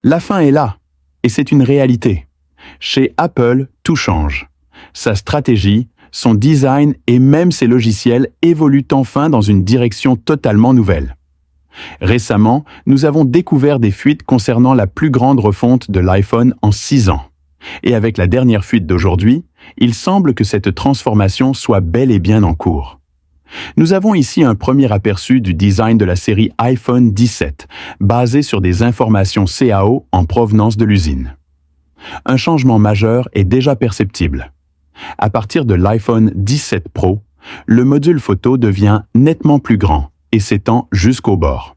La fin est là, et c'est une réalité. Chez Apple, tout change. Sa stratégie, son design et même ses logiciels évoluent enfin dans une direction totalement nouvelle. Récemment, nous avons découvert des fuites concernant la plus grande refonte de l'iPhone en 6 ans. Et avec la dernière fuite d'aujourd'hui, il semble que cette transformation soit bel et bien en cours. Nous avons ici un premier aperçu du design de la série iPhone 17, basé sur des informations CAO en provenance de l'usine. Un changement majeur est déjà perceptible. À partir de l'iPhone 17 Pro, le module photo devient nettement plus grand et s'étend jusqu'au bord.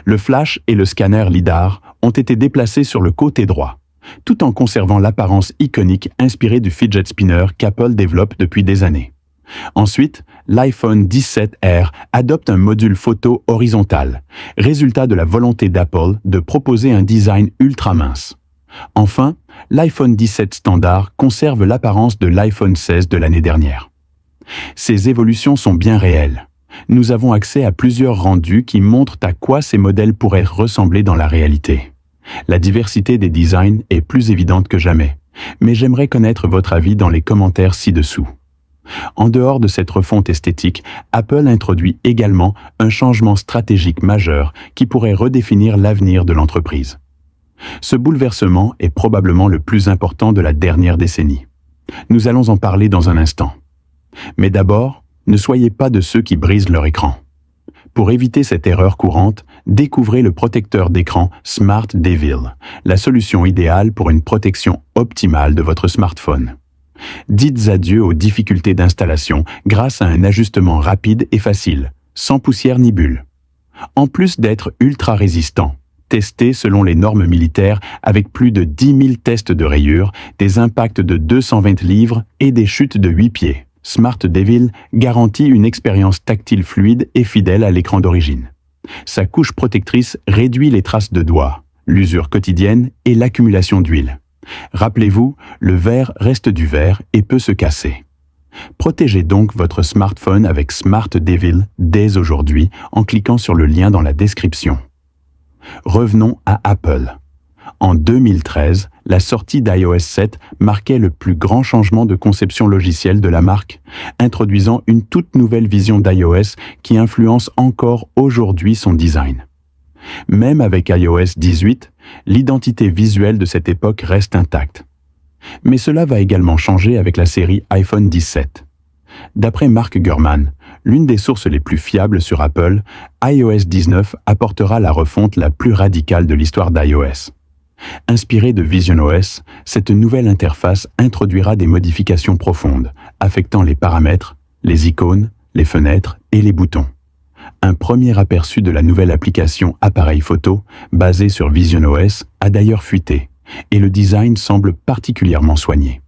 Le flash et le scanner LiDAR ont été déplacés sur le côté droit, tout en conservant l'apparence iconique inspirée du fidget spinner qu'Apple développe depuis des années. Ensuite, l'iPhone 17R adopte un module photo horizontal, résultat de la volonté d'Apple de proposer un design ultra mince. Enfin, l'iPhone 17 standard conserve l'apparence de l'iPhone 16 de l'année dernière. Ces évolutions sont bien réelles. Nous avons accès à plusieurs rendus qui montrent à quoi ces modèles pourraient ressembler dans la réalité. La diversité des designs est plus évidente que jamais, mais j'aimerais connaître votre avis dans les commentaires ci-dessous. En dehors de cette refonte esthétique, Apple introduit également un changement stratégique majeur qui pourrait redéfinir l'avenir de l'entreprise. Ce bouleversement est probablement le plus important de la dernière décennie. Nous allons en parler dans un instant. Mais d'abord, ne soyez pas de ceux qui brisent leur écran. Pour éviter cette erreur courante, découvrez le protecteur d'écran Smart Devil, la solution idéale pour une protection optimale de votre smartphone. Dites adieu aux difficultés d'installation grâce à un ajustement rapide et facile, sans poussière ni bulle. En plus d'être ultra résistant, testé selon les normes militaires avec plus de 10 000 tests de rayures, des impacts de 220 livres et des chutes de 8 pieds, Smart Devil garantit une expérience tactile fluide et fidèle à l'écran d'origine. Sa couche protectrice réduit les traces de doigts, l'usure quotidienne et l'accumulation d'huile. Rappelez-vous, le verre reste du verre et peut se casser. Protégez donc votre smartphone avec Smart Devil dès aujourd'hui en cliquant sur le lien dans la description. Revenons à Apple. En 2013, la sortie d'iOS 7 marquait le plus grand changement de conception logicielle de la marque, introduisant une toute nouvelle vision d'iOS qui influence encore aujourd'hui son design. Même avec iOS 18, l'identité visuelle de cette époque reste intacte. Mais cela va également changer avec la série iPhone 17. D'après Mark Gurman, l'une des sources les plus fiables sur Apple, iOS 19 apportera la refonte la plus radicale de l'histoire d'iOS. Inspirée de visionOS, cette nouvelle interface introduira des modifications profondes, affectant les paramètres, les icônes, les fenêtres et les boutons. Un premier aperçu de la nouvelle application Appareil photo, basée sur visionOS, a d'ailleurs fuité, et le design semble particulièrement soigné.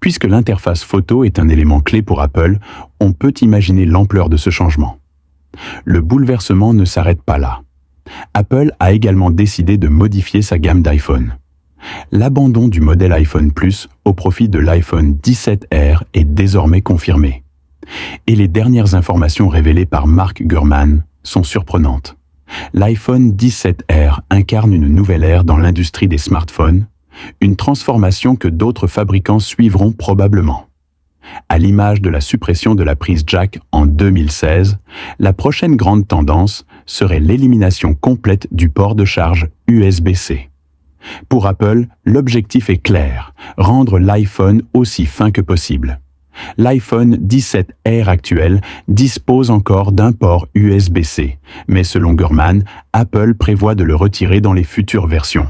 Puisque l'interface photo est un élément clé pour Apple, on peut imaginer l'ampleur de ce changement. Le bouleversement ne s'arrête pas là. Apple a également décidé de modifier sa gamme d'iPhone. L'abandon du modèle iPhone Plus au profit de l'iPhone 17R est désormais confirmé. Et les dernières informations révélées par Mark Gurman sont surprenantes. L'iPhone 17R incarne une nouvelle ère dans l'industrie des smartphones, une transformation que d'autres fabricants suivront probablement. À l'image de la suppression de la prise jack en 2016, la prochaine grande tendance serait l'élimination complète du port de charge USB-C. Pour Apple, l'objectif est clair, rendre l'iPhone aussi fin que possible. L'iPhone 17R actuel dispose encore d'un port USB-C, mais selon Gurman, Apple prévoit de le retirer dans les futures versions.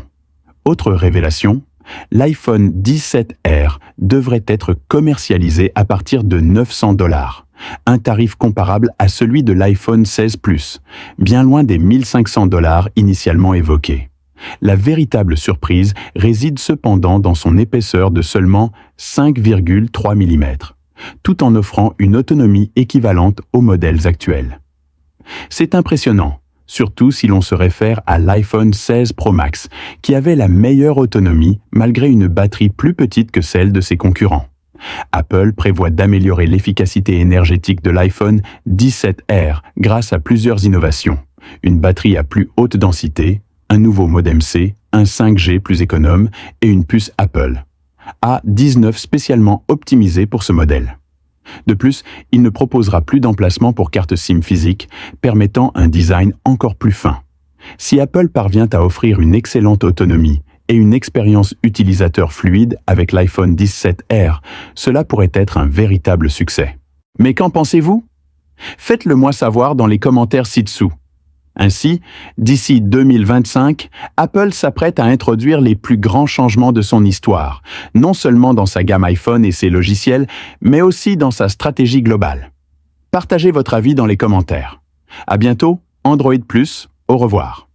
Autre révélation, l'iPhone 17R devrait être commercialisé à partir de $900, un tarif comparable à celui de l'iPhone 16 Plus, bien loin des $1 500 initialement évoqués. La véritable surprise réside cependant dans son épaisseur de seulement 5,3 mm, tout en offrant une autonomie équivalente aux modèles actuels. C'est impressionnant, surtout si l'on se réfère à l'iPhone 16 Pro Max, qui avait la meilleure autonomie malgré une batterie plus petite que celle de ses concurrents. Apple prévoit d'améliorer l'efficacité énergétique de l'iPhone 17R grâce à plusieurs innovations. Une batterie à plus haute densité, un nouveau modem C, un 5G plus économe et une puce Apple, A19 spécialement optimisée pour ce modèle. De plus, il ne proposera plus d'emplacement pour carte SIM physique, permettant un design encore plus fin. Si Apple parvient à offrir une excellente autonomie et une expérience utilisateur fluide avec l'iPhone 17R, cela pourrait être un véritable succès. Mais qu'en pensez-vous? Faites-le moi savoir dans les commentaires ci-dessous. Ainsi, d'ici 2025, Apple s'apprête à introduire les plus grands changements de son histoire, non seulement dans sa gamme iPhone et ses logiciels, mais aussi dans sa stratégie globale. Partagez votre avis dans les commentaires. À bientôt, Android+, au revoir.